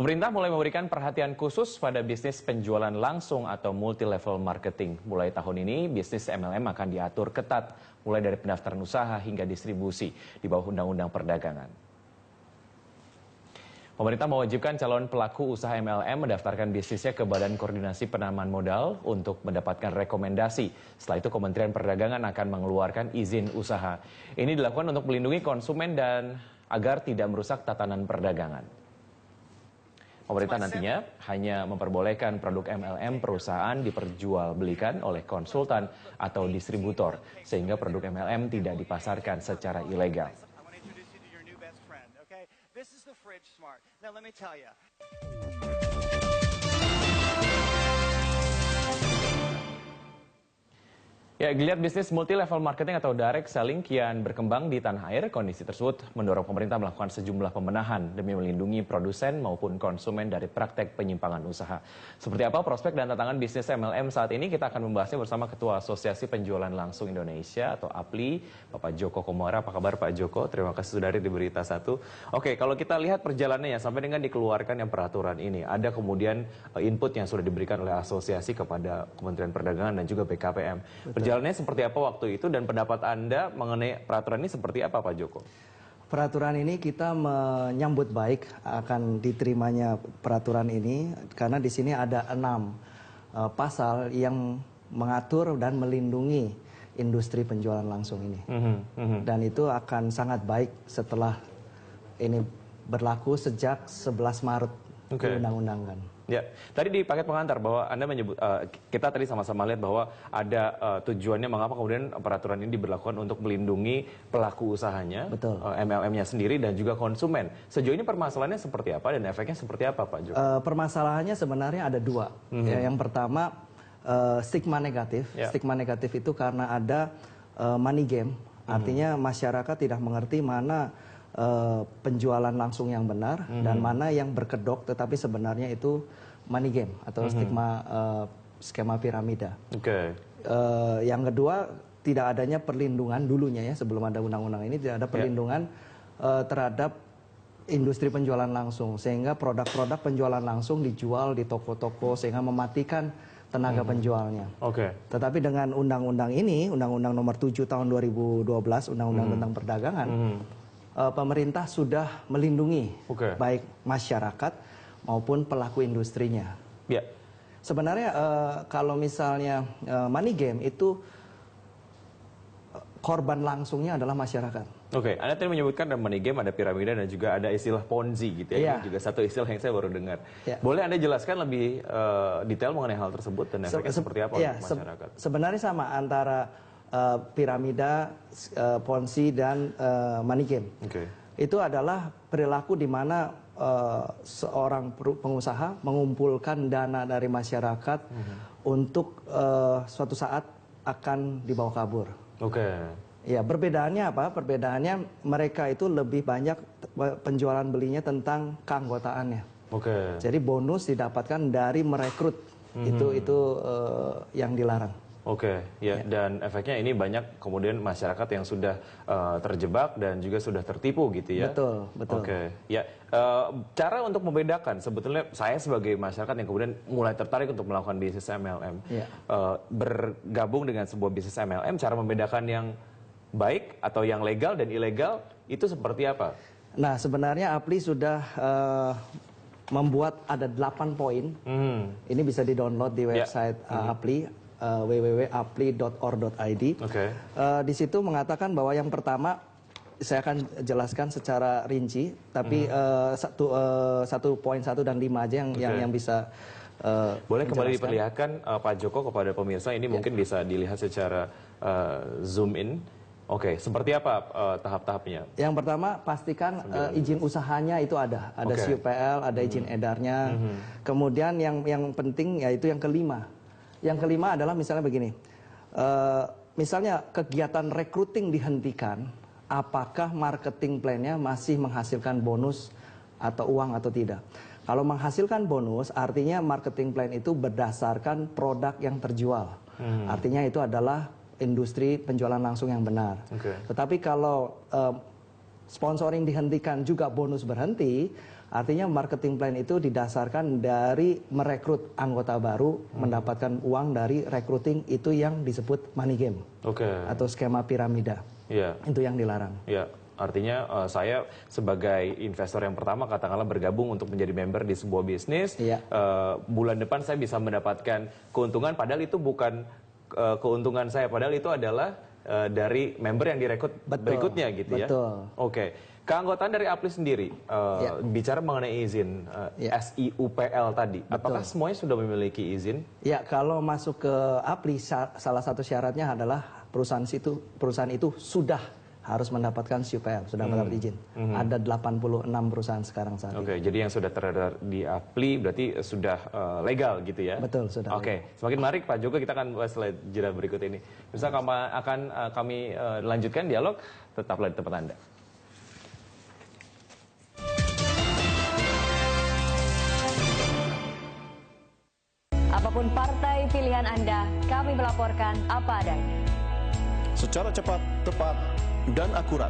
Pemerintah mulai memberikan perhatian khusus pada bisnis penjualan langsung atau multi-level marketing. Mulai tahun ini, bisnis MLM akan diatur ketat, mulai dari pendaftaran usaha hingga distribusi di bawah Undang-Undang Perdagangan. Pemerintah mewajibkan calon pelaku usaha MLM mendaftarkan bisnisnya ke Badan Koordinasi Penanaman Modal untuk mendapatkan rekomendasi. Setelah itu Kementerian Perdagangan akan mengeluarkan izin usaha. Ini dilakukan untuk melindungi konsumen dan agar tidak merusak tatanan perdagangan. Pemerintah nantinya hanya memperbolehkan produk MLM perusahaan diperjualbelikan oleh konsultan atau distributor, sehingga produk MLM tidak dipasarkan secara ilegal. Ya, geliat bisnis multi-level marketing atau direct selling kian berkembang di tanah air. Kondisi tersebut mendorong pemerintah melakukan sejumlah pembenahan demi melindungi produsen maupun konsumen dari praktek penyimpangan usaha. Seperti apa prospek dan tantangan bisnis MLM saat ini? Kita akan membahasnya bersama Ketua Asosiasi Penjualan Langsung Indonesia atau APLI, Bapak Joko Komara. Apa kabar Pak Joko? Terima kasih sudah hadir di Berita Satu. Oke, kalau kita lihat perjalanannya sampai dengan dikeluarkan yang peraturan ini, ada kemudian input yang sudah diberikan oleh asosiasi kepada Kementerian Perdagangan dan juga BKPM. Perjalanannya seperti apa waktu itu dan pendapat Anda mengenai peraturan ini seperti apa Pak Joko? Peraturan ini kita menyambut baik akan diterimanya peraturan ini karena di sini ada 6 pasal yang mengatur dan melindungi industri penjualan langsung ini. Dan itu akan sangat baik setelah ini berlaku sejak 11 Maret diundang-undangkan. Ya, tadi di paket pengantar bahwa Anda menyebut, kita tadi sama-sama lihat bahwa ada tujuannya mengapa kemudian peraturan ini diberlakukan untuk melindungi pelaku usahanya, MLM-nya sendiri dan juga konsumen. Sejauh ini permasalahannya seperti apa dan efeknya seperti apa Pak Joko? Permasalahannya sebenarnya ada 2. Yang pertama stigma negatif. Stigma negatif itu karena ada money game, artinya masyarakat tidak mengerti mana penjualan langsung yang benar dan mana yang berkedok tetapi sebenarnya itu money game atau skema piramida. Yang kedua, tidak adanya perlindungan dulunya ya, sebelum ada undang-undang ini tidak ada perlindungan terhadap industri penjualan langsung, sehingga produk-produk penjualan langsung dijual di toko-toko sehingga mematikan tenaga penjualnya. Tetapi dengan undang-undang ini, Undang-Undang Nomor 7 Tahun 2012, Undang-Undang tentang Perdagangan, pemerintah sudah melindungi baik masyarakat maupun pelaku industrinya. Sebenarnya kalau misalnya money game itu korban langsungnya adalah masyarakat. Anda tadi menyebutkan ada money game, ada piramida dan juga ada istilah Ponzi gitu ya. Ini juga satu istilah yang saya baru dengar. Boleh Anda jelaskan lebih detail mengenai hal tersebut dan efeknya seperti apa untuk masyarakat? Sebenarnya sama antara piramida, Ponzi dan money game. Itu adalah perilaku di mana seorang pengusaha mengumpulkan dana dari masyarakat untuk suatu saat akan dibawa kabur. Ya, perbedaannya apa? Perbedaannya mereka itu lebih banyak penjualan belinya tentang keanggotaannya. Jadi bonus didapatkan dari merekrut. Itu yang dilarang. Dan efeknya ini banyak kemudian masyarakat yang sudah terjebak dan juga sudah tertipu gitu ya. Betul. Cara untuk membedakan, sebetulnya saya sebagai masyarakat yang kemudian mulai tertarik untuk melakukan bisnis MLM, bergabung dengan sebuah bisnis MLM, cara membedakan yang baik atau yang legal dan ilegal itu seperti apa? Nah, sebenarnya APLI sudah membuat ada 8 poin. Ini bisa di-download di website APLI. www.apli.or.id. Di situ mengatakan bahwa yang pertama, saya akan jelaskan secara rinci, tapi 1.1 dan 5 aja yang bisa boleh kembali diperlihatkan Pak Joko kepada pemirsa, ini mungkin bisa dilihat secara zoom in. Seperti apa tahap-tahapnya? Yang pertama, pastikan izin usahanya itu ada CUPL, ada izin edarnya. Kemudian yang penting yaitu yang kelima. Yang kelima adalah misalnya begini, misalnya kegiatan recruiting dihentikan, apakah marketing plan-nya masih menghasilkan bonus atau uang atau tidak? Kalau menghasilkan bonus, artinya marketing plan itu berdasarkan produk yang terjual. Artinya itu adalah industri penjualan langsung yang benar. Tetapi kalau sponsoring dihentikan juga bonus berhenti, Artinya marketing plan itu didasarkan dari merekrut anggota baru, mendapatkan uang dari recruiting, itu yang disebut money game. Atau skema piramida. Itu yang dilarang. Artinya saya sebagai investor yang pertama katakanlah bergabung untuk menjadi member di sebuah bisnis, bulan depan saya bisa mendapatkan keuntungan, padahal itu bukan keuntungan saya, padahal itu adalah dari member yang direkrut berikutnya gitu ya. Keanggotaan dari Apply sendiri, bicara mengenai izin SIUPL tadi, apakah semuanya sudah memiliki izin? Ya, kalau masuk ke Apply, salah satu syaratnya adalah perusahaan itu sudah harus mendapatkan SIUPL, sudah mendapat izin. Ada 86 perusahaan sekarang saat ini. Jadi yang sudah terdaftar di Apply berarti sudah legal gitu ya? Betul, sudah. Semakin menarik Pak Joko, kita akan bahas setelah jeda berikut ini. Bisa akan kami lanjutkan dialog, tetaplah di tempat Anda. Apapun partai pilihan Anda, kami melaporkan apa adanya. Secara cepat, tepat, dan akurat.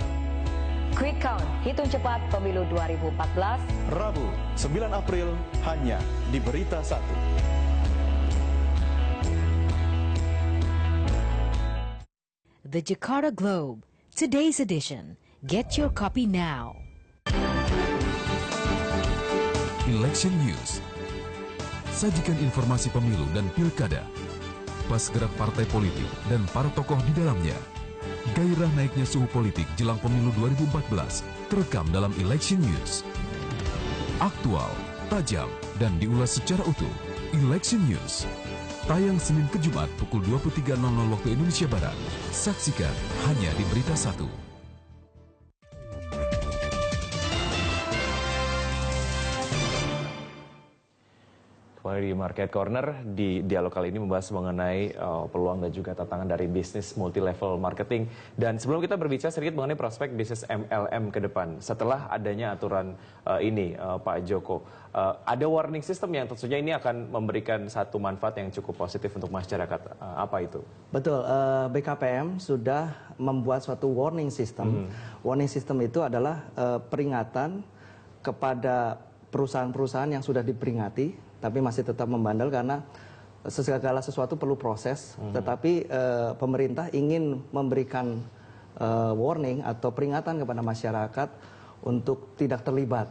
Quick Count, hitung cepat pemilu 2014. Rabu, 9 April, hanya di Berita 1. The Jakarta Globe, today's edition. Get your copy now. Election News. Sajikan informasi pemilu dan pilkada, pas gerak partai politik dan para tokoh di dalamnya. Gairah naiknya suhu politik jelang pemilu 2014 terekam dalam Election News. Aktual, tajam, dan diulas secara utuh. Election News. Tayang Senin ke Jumat pukul 23.00 waktu Indonesia Barat. Saksikan hanya di Berita 1. Kembali di Market Corner, di dialog kali ini membahas mengenai peluang dan juga tantangan dari bisnis multi-level marketing. Dan sebelum kita berbicara sedikit mengenai prospek bisnis MLM ke depan, setelah adanya aturan ini, Pak Joko, ada warning system yang tentunya ini akan memberikan satu manfaat yang cukup positif untuk masyarakat. Apa itu? Betul, BKPM sudah membuat suatu warning system. Warning system itu adalah peringatan kepada perusahaan-perusahaan yang sudah diperingati tapi masih tetap membandel, karena segala sesuatu perlu proses. Tetapi pemerintah ingin memberikan warning atau peringatan kepada masyarakat untuk tidak terlibat.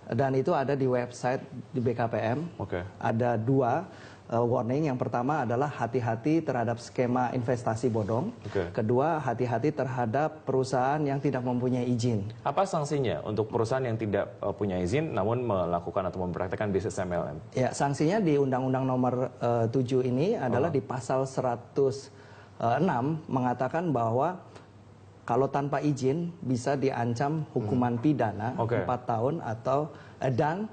Dan itu ada di website di BKPM. Ada dua warning. Yang pertama adalah hati-hati terhadap skema investasi bodong. Kedua, hati-hati terhadap perusahaan yang tidak mempunyai izin. Apa sanksinya untuk perusahaan yang tidak punya izin namun melakukan atau mempraktekkan bisnis MLM? Ya, sanksinya di Undang-Undang Nomor 7 ini adalah di pasal 106 mengatakan bahwa kalau tanpa izin bisa diancam hukuman pidana 4 tahun atau dan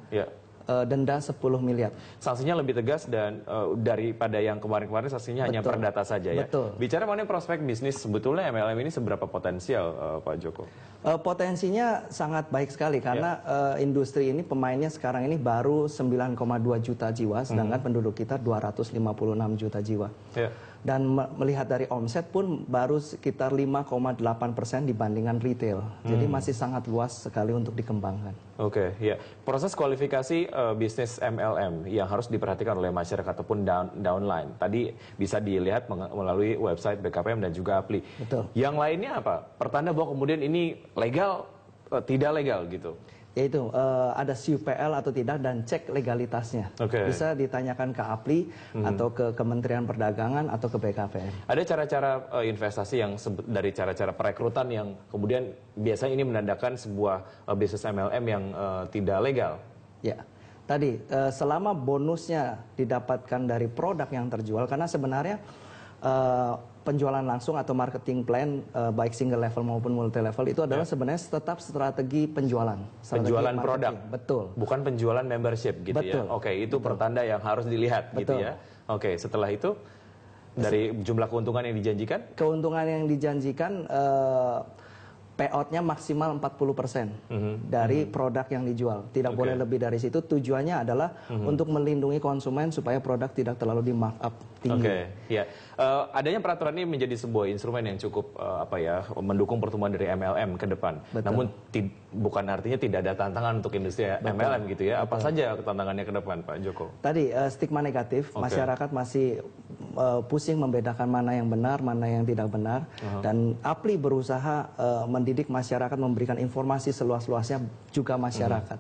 denda 10 miliar. Sanksinya lebih tegas dan daripada yang kemarin-kemarin sanksinya hanya perdata saja ya. Bicara mengenai prospek bisnis, sebetulnya MLM ini seberapa potensial, Pak Joko? Potensinya sangat baik sekali karena industri ini pemainnya sekarang ini baru 9,2 juta jiwa, sedangkan penduduk kita 256 juta jiwa. Dan melihat dari omset pun baru sekitar 5,8% dibandingkan retail. Jadi masih sangat luas sekali untuk dikembangkan. Proses kualifikasi bisnis MLM yang harus diperhatikan oleh masyarakat ataupun downline. Tadi bisa dilihat melalui website BKPM dan juga Apply. Yang lainnya apa? Pertanda bahwa kemudian ini legal, tidak legal gitu. Yaitu ada SIUPL atau tidak dan cek legalitasnya. Bisa ditanyakan ke Apply atau ke Kementerian Perdagangan atau ke BKPM. Ada cara-cara investasi yang dari cara-cara perekrutan yang kemudian biasanya ini menandakan sebuah bisnis MLM yang tidak legal. Ya, tadi selama bonusnya didapatkan dari produk yang terjual, karena sebenarnya penjualan langsung atau marketing plan baik single level maupun multi level itu adalah sebenarnya tetap strategi penjualan. Penjualan produk. Betul. Bukan penjualan membership gitu ya. Itu pertanda yang harus dilihat gitu ya. Setelah itu dari jumlah keuntungan yang dijanjikan? Keuntungan yang dijanjikan payout-nya maksimal 40% dari produk yang dijual. Tidak boleh lebih dari situ. Tujuannya adalah untuk melindungi konsumen supaya produk tidak terlalu di markup tinggi. Ya. Adanya peraturan ini menjadi sebuah instrumen yang cukup mendukung pertumbuhan dari MLM ke depan. Betul. Namun bukan artinya tidak ada tantangan untuk industri MLM gitu ya. Apa saja tantangannya ke depan, Pak Joko? Tadi stigma negatif, masyarakat masih pusing membedakan mana yang benar, mana yang tidak benar. Dan APLI berusaha mendidik masyarakat, memberikan informasi seluas-luasnya juga masyarakat.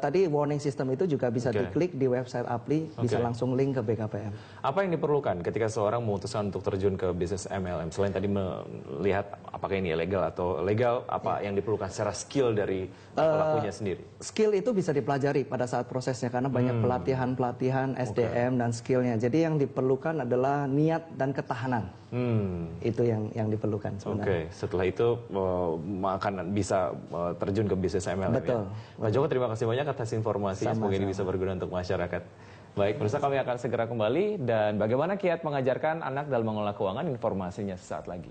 Tadi warning system itu juga bisa diklik di website APLI, bisa langsung link ke BKPM. Apa yang diperlukan ketika seorang memutuskan untuk terjun ke bisnis MLM? Selain tadi melihat apakah ini ilegal atau legal, apa yang diperlukan secara skill dari pelakunya sendiri? Skill itu bisa dipelajari pada saat prosesnya karena banyak pelatihan SDM dan skillnya. Jadi yang diperlukan adalah niat dan ketahanan. Itu yang diperlukan sebenarnya. Setelah itu akan bisa terjun ke bisnis MLM. Betul. Ya? Pak Joko, terima kasih banyak atas informasinya. Semoga ini bisa berguna untuk masyarakat. Baik, pemirsa, kami akan segera kembali. Dan bagaimana kiat mengajarkan anak dalam mengelola keuangan, informasinya sesaat lagi.